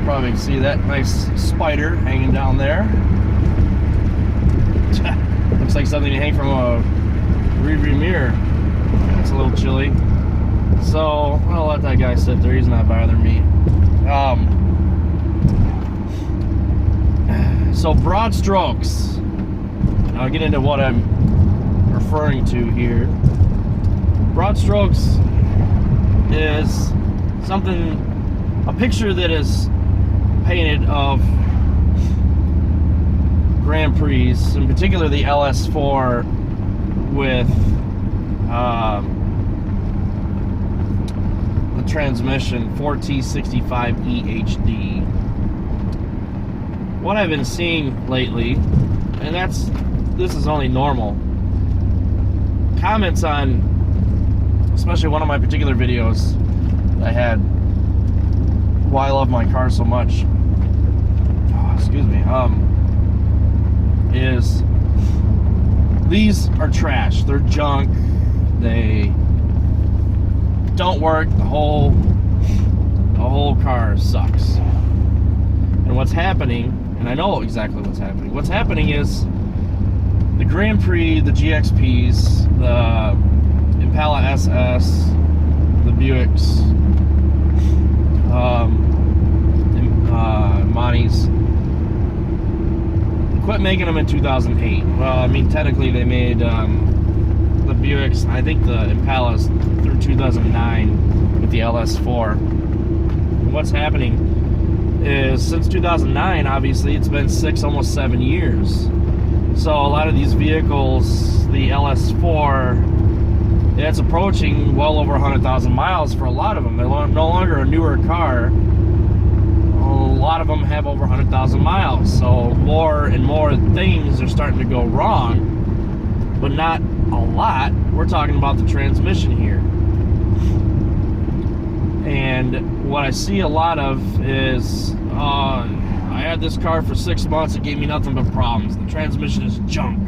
probably see that nice spider hanging down there. Looks like something to hang from a rearview mirror. It's a little chilly. So I'll let that guy sit there. He's not bothering me. So broad strokes. I'll get into what I'm referring to here. Broad strokes is something, a picture that is painted of Grand Prix, in particular the LS4 with the transmission 4T65E HD. What I've been seeing lately, and this is only normal, comments on, especially one of my particular videos I had, why I love my car so much, excuse me, is these are trash. They're junk. They don't work. The whole car sucks. And what's happening, and I know exactly what's happening. What's happening is the Grand Prix, the GXPs, the Impala SS, the Buicks, Monties, quit making them in 2008. Well, I mean, technically they made the Buicks, I think the Impalas through 2009 with the LS4. And what's happening is since 2009, obviously, it's been almost 7 years. So a lot of these vehicles, the LS4, it's approaching well over 100,000 miles for a lot of them. They're no longer a newer car. A lot of them have over 100,000 miles. So more and more things are starting to go wrong, but not a lot. We're talking about the transmission here. And what I see a lot of is, I had this car for 6 months, it gave me nothing but problems. The transmission is junk.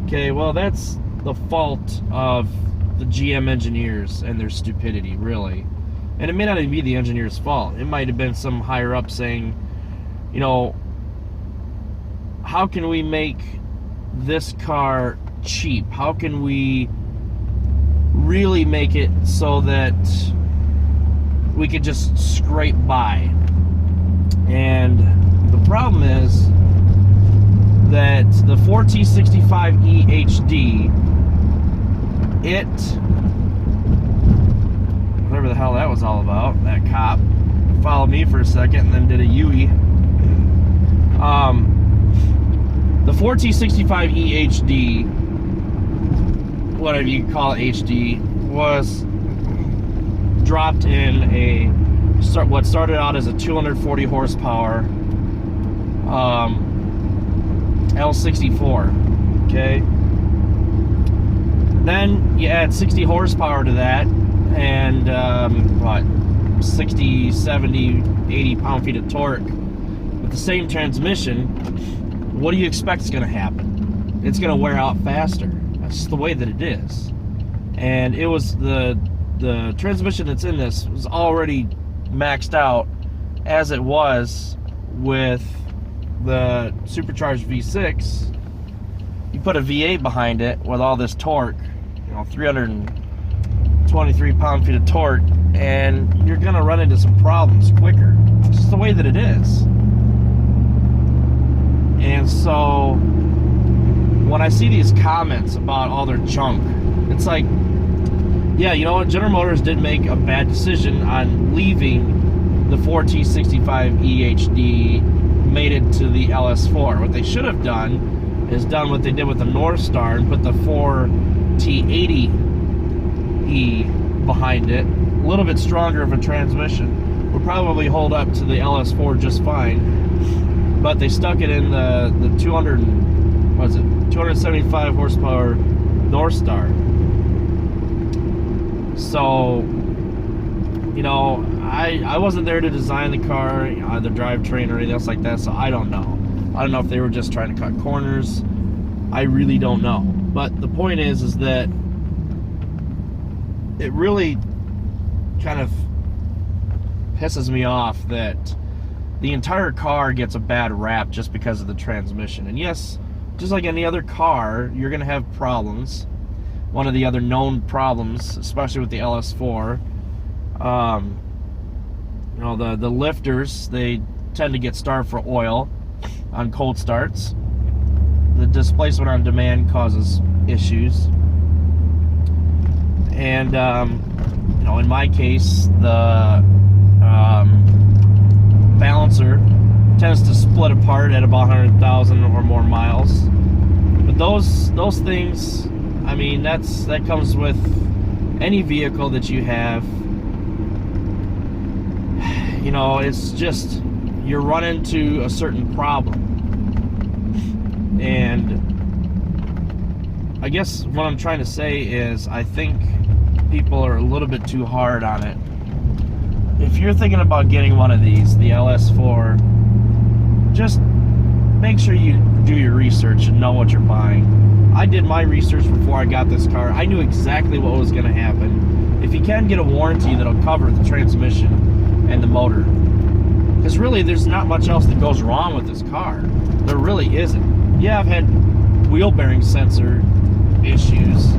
Okay, well, that's the fault of the GM engineers and their stupidity, really. And it may not even be the engineer's fault. It might have been some higher up saying, you know, how can we make this car cheap? How can we really make it so that we could just scrape by? And the problem is that the 4T65E HD, whatever the hell that was all about, that cop followed me for a second and then did a U-E. The 4T65E HD, whatever you call it, HD, was dropped in what started out as a 240 horsepower L64. Okay. Then you add 60 horsepower to that, and 60, 70, 80 pound-feet of torque with the same transmission. What do you expect is going to happen? It's going to wear out faster. That's just the way that it is. And it was the transmission that's in this was already maxed out as it was with the supercharged V6. You put a V8 behind it with all this torque, you know, 323 pound-feet of torque, and you're going to run into some problems quicker. It's just the way that it is. And so when I see these comments about all their junk, it's like, yeah, you know what? General Motors did make a bad decision on leaving the 4T65E HD, made it to the LS4. What they should have done is done what they did with the North Star and put the 4T80E behind it. A little bit stronger of a transmission. Would probably hold up to the LS4 just fine. But they stuck it in the 275 horsepower North Star. So, you know, I wasn't there to design the car, you know, the drivetrain or anything else like that, so I don't know. I don't know if they were just trying to cut corners. I really don't know. But the point is that it really kind of pisses me off that the entire car gets a bad rap just because of the transmission. And yes, just like any other car, you're going to have problems. One of the other known problems, especially with the LS4, you know, the lifters, they tend to get starved for oil on cold starts. The displacement on demand causes issues. And, you know, in my case, the balancer tends to split apart at about 100,000 or more miles. But those things, I mean, that comes with any vehicle that you have. You know, it's just, you run into a certain problem. And I guess what I'm trying to say is, I think people are a little bit too hard on it. If you're thinking about getting one of these, the LS4, just make sure you do your research and know what you're buying. I did my research before I got this car. I knew exactly what was going to happen. If you can get a warranty that'll cover the transmission and the motor, because really there's not much else that goes wrong with this car. There really isn't. Yeah, I've had wheel bearing sensor issues,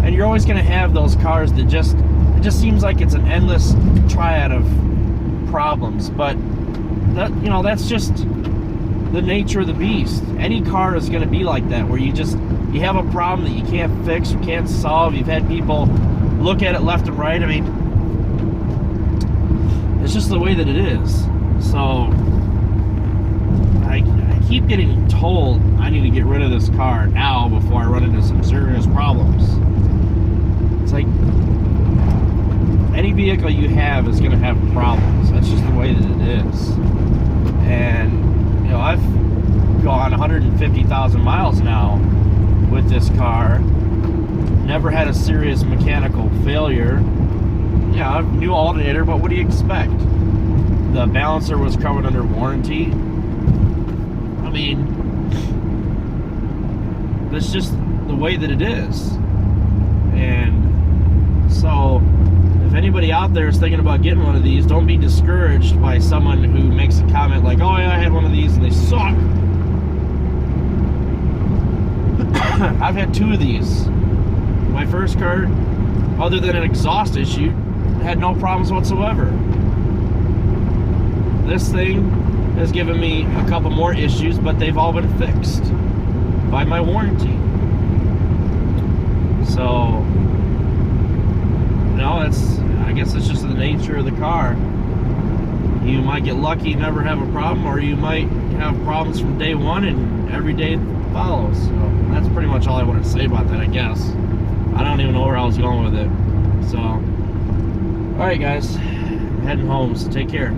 and you're always going to have those cars that just, it just seems like it's an endless triad of problems. But that, you know, that's just the nature of the beast. Any car is going to be like that, where you have a problem that you can't fix or can't solve. You've had people look at it left and right. I mean, it's just the way that it is. So I keep getting told I need to get rid of this car now before I run into some serious problems. It's like, any vehicle you have is going to have problems. That's just the way that it is. And, you know, I've gone 150,000 miles now with this car. Never had a serious mechanical failure. Yeah, new alternator, but what do you expect? The balancer was covered under warranty. I mean, that's just the way that it is. And so, if anybody out there is thinking about getting one of these, don't be discouraged by someone who makes a comment like, oh yeah, I had one of these and they suck. I've had two of these. My first car, other than an exhaust issue, had no problems whatsoever. This thing has given me a couple more issues, but they've all been fixed by my warranty. So, you know, I guess it's just the nature of the car. You might get lucky and never have a problem, or you might have problems from day one and every day follows. So that's pretty much all I want to say about that, I guess. I don't even know where I was going with it. So, alright guys, I'm heading home, so take care.